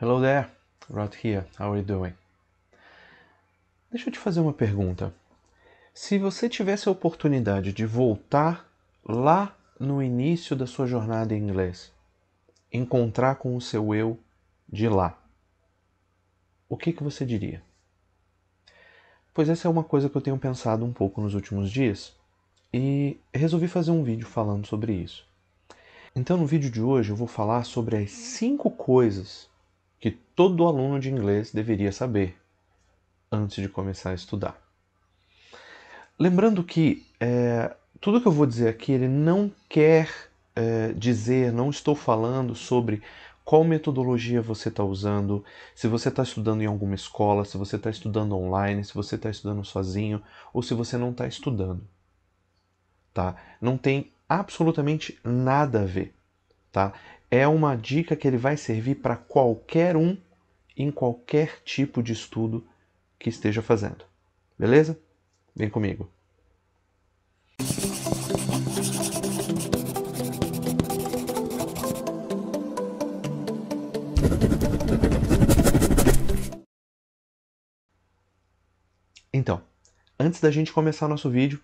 Hello there, Rod here. How are you doing? Deixa eu te fazer uma pergunta. Se você tivesse a oportunidade de voltar lá no início da sua jornada em inglês, encontrar com o seu eu de lá, o que você diria? Pois essa é uma coisa que eu tenho pensado um pouco nos últimos dias e resolvi fazer um vídeo falando sobre isso. Então, no vídeo de hoje eu vou falar sobre as 5 coisas que todo aluno de inglês deveria saber antes de começar a estudar. Lembrando que tudo que eu vou dizer aqui, ele não quer dizer, não estou falando sobre qual metodologia você está usando, se você está estudando em alguma escola, se você está estudando online, se você está estudando sozinho ou se você não está estudando. Tá? Não tem absolutamente nada a ver. Tá? É uma dica que ele vai servir para qualquer um em qualquer tipo de estudo que esteja fazendo. Beleza? Vem comigo. Então, antes da gente começar o nosso vídeo,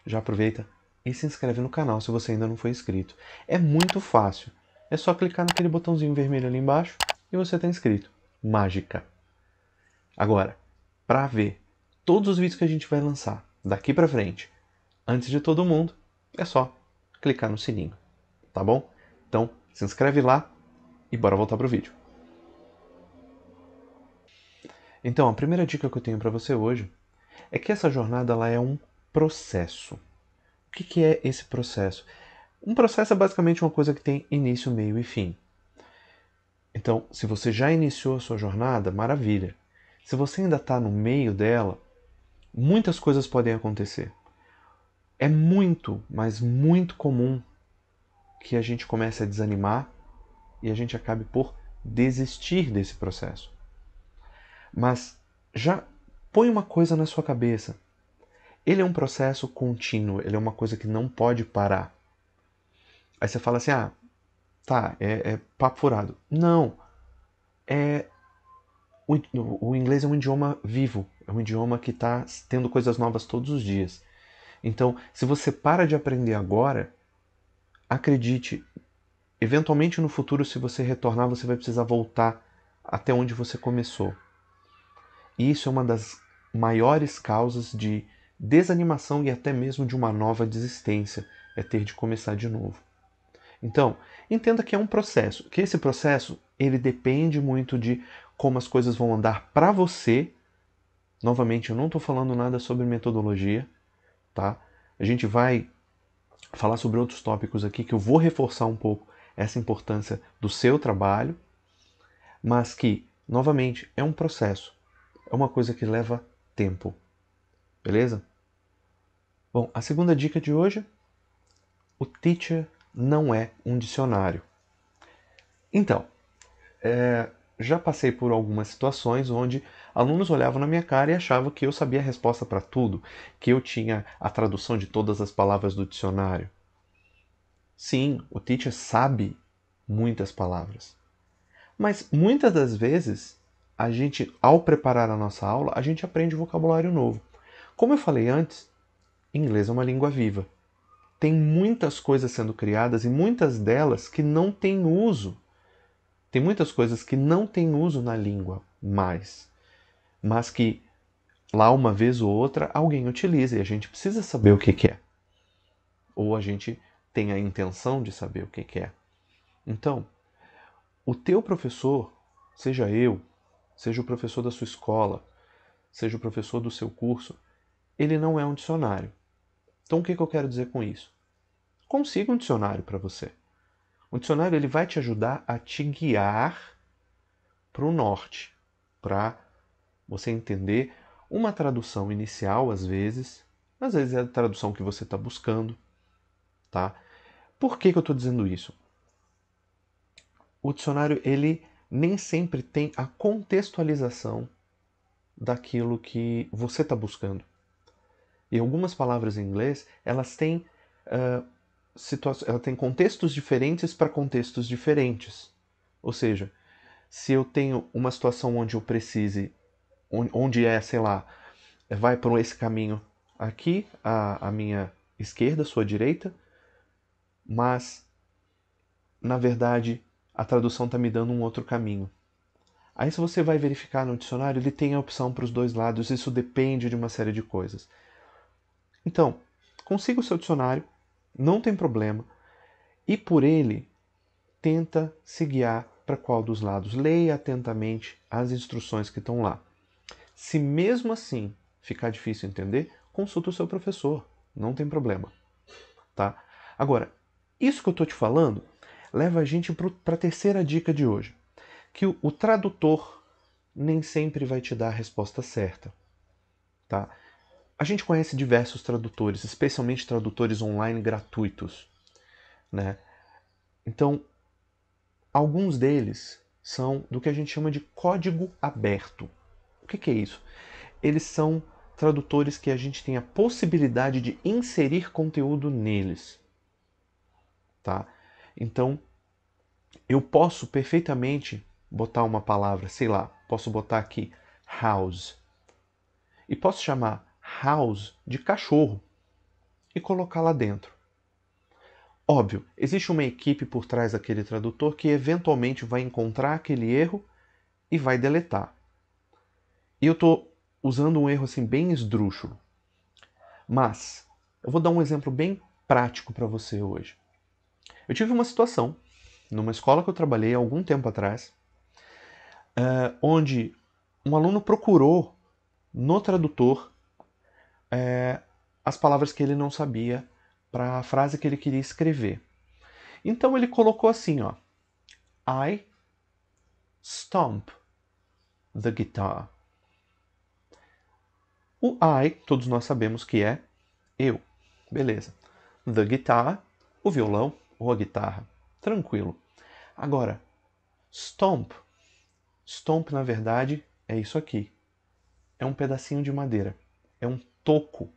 já aproveita e se inscreve no canal se você ainda não for inscrito. É muito fácil. É só clicar naquele botãozinho vermelho ali embaixo e você está inscrito. Mágica. Agora, para ver todos os vídeos que a gente vai lançar daqui para frente, antes de todo mundo, é só clicar no sininho, tá bom? Então, se inscreve lá e bora voltar pro vídeo. Então, a primeira dica que eu tenho para você hoje é que essa jornada ela é um processo. O que é esse processo? Um processo é basicamente uma coisa que tem início, meio e fim. Então, se você já iniciou a sua jornada, maravilha. Se você ainda está no meio dela, muitas coisas podem acontecer. É muito, mas muito comum que a gente comece a desanimar e a gente acabe por desistir desse processo. Mas já põe uma coisa na sua cabeça. Ele é um processo contínuo, ele é uma coisa que não pode parar. Aí você fala assim, tá, é papo furado. Não, é o inglês é um idioma vivo, é um idioma que está tendo coisas novas todos os dias. Então, se você para de aprender agora, acredite, eventualmente no futuro, se você retornar, você vai precisar voltar até onde você começou. E isso é uma das maiores causas de desanimação e até mesmo de uma nova desistência, é ter de começar de novo. Então, entenda que é um processo, que esse processo ele depende muito de como as coisas vão andar para você. Novamente, eu não estou falando nada sobre metodologia, tá? A gente vai falar sobre outros tópicos aqui que eu vou reforçar um pouco essa importância do seu trabalho, mas que, novamente, é um processo, é uma coisa que leva tempo, beleza? Bom, a segunda dica de hoje, o teacher não é um dicionário. Então, já passei por algumas situações onde alunos olhavam na minha cara e achavam que eu sabia a resposta para tudo, que eu tinha a tradução de todas as palavras do dicionário. Sim, o teacher sabe muitas palavras. Mas muitas das vezes, a gente, ao preparar a nossa aula, a gente aprende vocabulário novo. Como eu falei antes, inglês é uma língua viva. Tem muitas coisas sendo criadas e muitas delas que não têm uso. Tem muitas coisas que não têm uso na língua mais, mas que lá uma vez ou outra alguém utiliza e a gente precisa saber o que é. Ou a gente tem a intenção de saber o que é. Então, o teu professor, seja eu, seja o professor da sua escola, seja o professor do seu curso, ele não é um dicionário. Então o que eu quero dizer com isso? Consiga um dicionário para você. O dicionário ele vai te ajudar a te guiar para o norte, para você entender uma tradução inicial às vezes é a tradução que você está buscando, tá? Por que eu estou dizendo isso? O dicionário ele nem sempre tem a contextualização daquilo que você está buscando. E algumas palavras em inglês, elas têm, elas têm contextos diferentes para contextos diferentes. Ou seja, Se eu tenho uma situação onde eu precise, onde sei lá, vai por esse caminho aqui, a minha esquerda, sua direita, mas, na verdade, a tradução está me dando um outro caminho. Aí, se você vai verificar no dicionário, ele tem a opção para os dois lados, isso depende de uma série de coisas. Então, consiga o seu dicionário, não tem problema, e por ele, tenta se guiar para qual dos lados. Leia atentamente as instruções que estão lá. Se mesmo assim ficar difícil entender, consulta o seu professor, não tem problema. Tá? Agora, isso que eu estou te falando leva a gente para a terceira dica de hoje, que o tradutor nem sempre vai te dar a resposta certa. Tá? A gente conhece diversos tradutores, especialmente tradutores online gratuitos. Né? Então, alguns deles são do que a gente chama de código aberto. O que é isso? Eles são tradutores que a gente tem a possibilidade de inserir conteúdo neles. Tá? Então, eu posso perfeitamente botar uma palavra, sei lá, posso botar aqui house. E posso chamar house de cachorro e colocar lá dentro. Óbvio, existe uma equipe por trás daquele tradutor que eventualmente vai encontrar aquele erro e vai deletar. E eu estou usando um erro assim bem esdrúxulo. Mas eu vou dar um exemplo bem prático para você hoje. Eu tive uma situação numa escola que eu trabalhei há algum tempo atrás, onde um aluno procurou no tradutor as palavras que ele não sabia para a frase que ele queria escrever. Então ele colocou assim, ó, I stomp the guitar. O I, todos nós sabemos que é eu. Beleza. The guitar, o violão ou a guitarra. Tranquilo. Agora, stomp. Stomp, na verdade, é isso aqui. É um pedacinho de madeira. É um toco.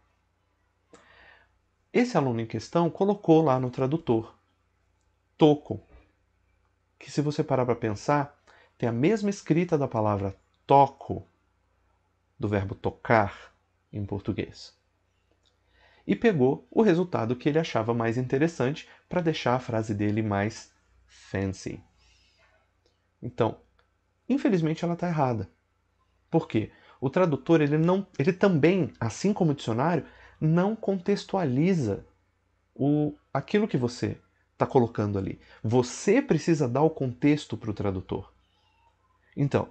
Esse aluno em questão colocou lá no tradutor toco, que se você parar para pensar, tem a mesma escrita da palavra toco, do verbo tocar em português. E pegou o resultado que ele achava mais interessante para deixar a frase dele mais fancy. Então, infelizmente ela está errada. Por quê? O tradutor ele também, assim como o dicionário, não contextualiza aquilo que você está colocando ali. Você precisa dar o contexto para o tradutor. Então,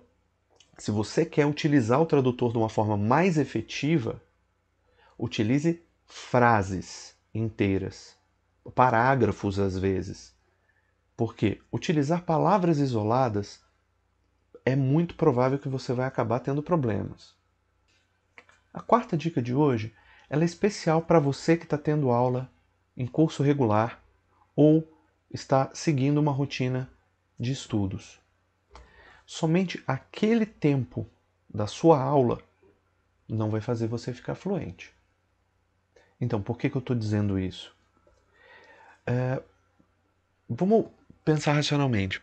se você quer utilizar o tradutor de uma forma mais efetiva, utilize frases inteiras, parágrafos às vezes. Porque utilizar palavras isoladas é muito provável que você vai acabar tendo problemas. A quarta dica de hoje ela é especial para você que está tendo aula em curso regular ou está seguindo uma rotina de estudos. Somente aquele tempo da sua aula não vai fazer você ficar fluente. Então, por que eu estou dizendo isso? Vamos pensar racionalmente.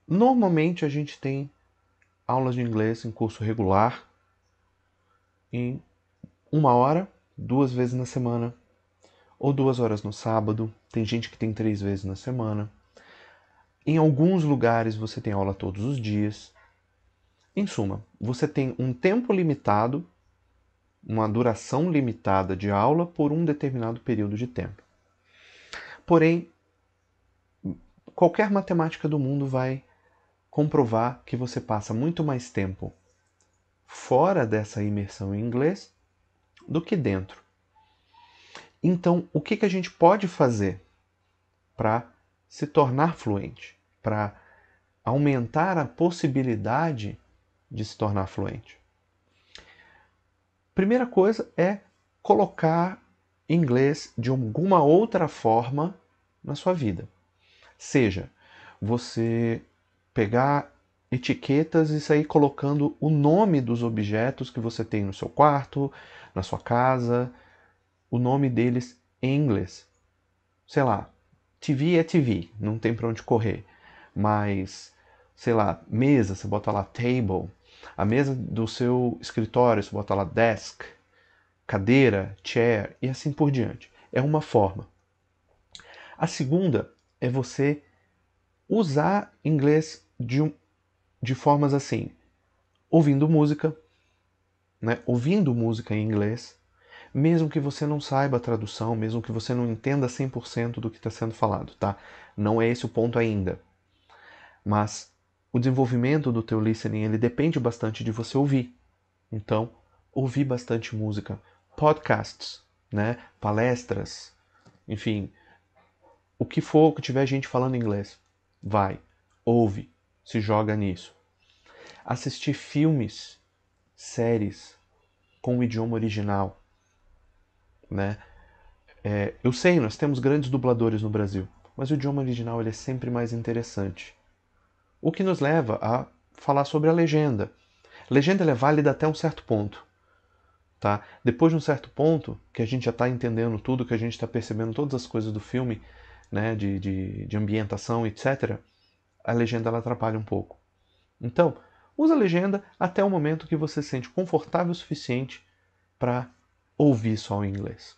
Normalmente a gente tem aulas de inglês em curso regular em 1 hora, 2 vezes na semana, ou 2 horas no sábado. Tem gente que tem 3 vezes na semana. Em alguns lugares você tem aula todos os dias. Em suma, você tem um tempo limitado, uma duração limitada de aula por um determinado período de tempo. Porém, qualquer matemática do mundo vai comprovar que você passa muito mais tempo fora dessa imersão em inglês do que dentro. Então, o que a gente pode fazer para se tornar fluente, para aumentar a possibilidade de se tornar fluente? Primeira coisa é colocar inglês de alguma outra forma na sua vida. Seja você pegar etiquetas e sair colocando o nome dos objetos que você tem no seu quarto, na sua casa, o nome deles em inglês. Sei lá, TV é TV, não tem para onde correr. Mas sei lá, mesa, você bota lá table. A mesa do seu escritório, você bota lá desk. Cadeira, chair e assim por diante. É uma forma. A segunda é você usar inglês de formas assim, ouvindo música, né? Ouvindo música em inglês, mesmo que você não saiba a tradução, mesmo que você não entenda 100% do que está sendo falado, tá? Não é esse o ponto ainda. Mas o desenvolvimento do teu listening, ele depende bastante de você ouvir. Então, ouvir bastante música, podcasts, né? Palestras, enfim, o que for que tiver gente falando inglês, vai, ouve, se joga nisso. Assistir filmes, séries com o idioma original, né? Eu sei, nós temos grandes dubladores no Brasil, mas o idioma original ele é sempre mais interessante. O que nos leva a falar sobre a legenda. A legenda é válida até um certo ponto. Tá? Depois de um certo ponto, que a gente já está entendendo tudo, que a gente está percebendo todas as coisas do filme, né, de ambientação, etc., a legenda ela atrapalha um pouco. Então, usa a legenda até o momento que você se sente confortável o suficiente para ouvir só o inglês.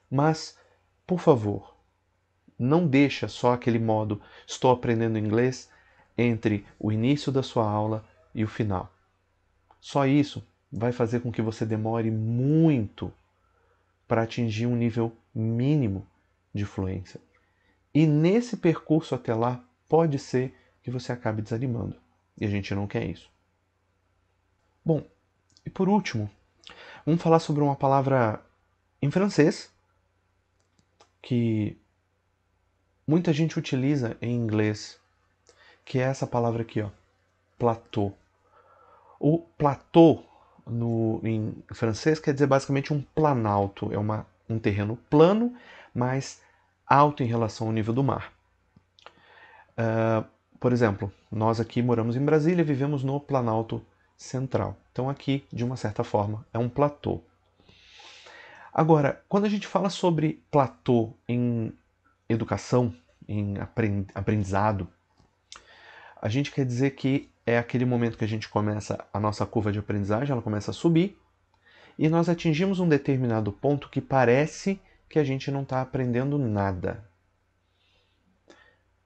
Mas, por favor, não deixa só aquele modo estou aprendendo inglês entre o início da sua aula e o final. Só isso vai fazer com que você demore muito para atingir um nível mínimo de fluência. E nesse percurso até lá, pode ser que você acabe desanimando. E a gente não quer isso. Bom, e por último, vamos falar sobre uma palavra em francês que muita gente utiliza em inglês, que é essa palavra aqui, ó, plateau. O plateau em francês quer dizer basicamente um planalto, é um terreno plano, mas alto em relação ao nível do mar. Por exemplo, nós aqui moramos em Brasília, vivemos no Planalto Central. Então aqui, de uma certa forma, é um platô. Agora, quando a gente fala sobre platô em educação, em aprendizado, a gente quer dizer que é aquele momento que a gente começa a nossa curva de aprendizagem, ela começa a subir, e nós atingimos um determinado ponto que parece que a gente não está aprendendo nada.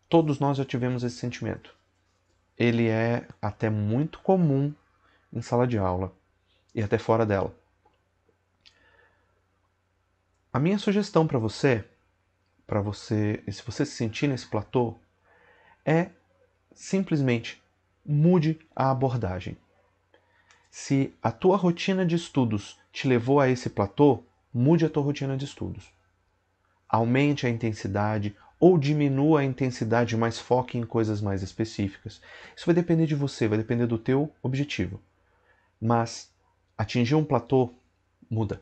Todos nós já tivemos esse sentimento. Ele é até muito comum em sala de aula e até fora dela. A minha sugestão para você, se você se sentir nesse platô, é simplesmente mude a abordagem. Se a tua rotina de estudos te levou a esse platô, mude a tua rotina de estudos. Aumente a intensidade ou diminua a intensidade, mas foque em coisas mais específicas. Isso vai depender de você, vai depender do teu objetivo. Mas atingir um platô muda.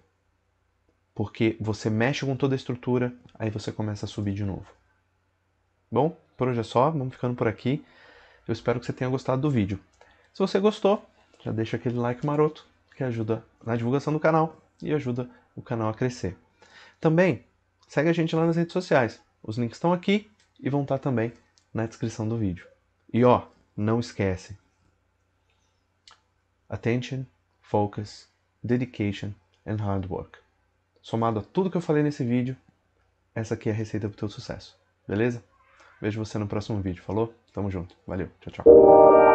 Porque você mexe com toda a estrutura, aí você começa a subir de novo. Bom, por hoje é só, vamos ficando por aqui. Eu espero que você tenha gostado do vídeo. Se você gostou, já deixa aquele like maroto, que ajuda na divulgação do canal e ajuda o canal a crescer. Também, segue a gente lá nas redes sociais. Os links estão aqui e vão estar também na descrição do vídeo. E ó, não esquece. Attention, focus, dedication and hard work. Somado a tudo que eu falei nesse vídeo, essa aqui é a receita para o teu sucesso. Beleza? Vejo você no próximo vídeo. Falou? Tamo junto. Valeu. Tchau, tchau.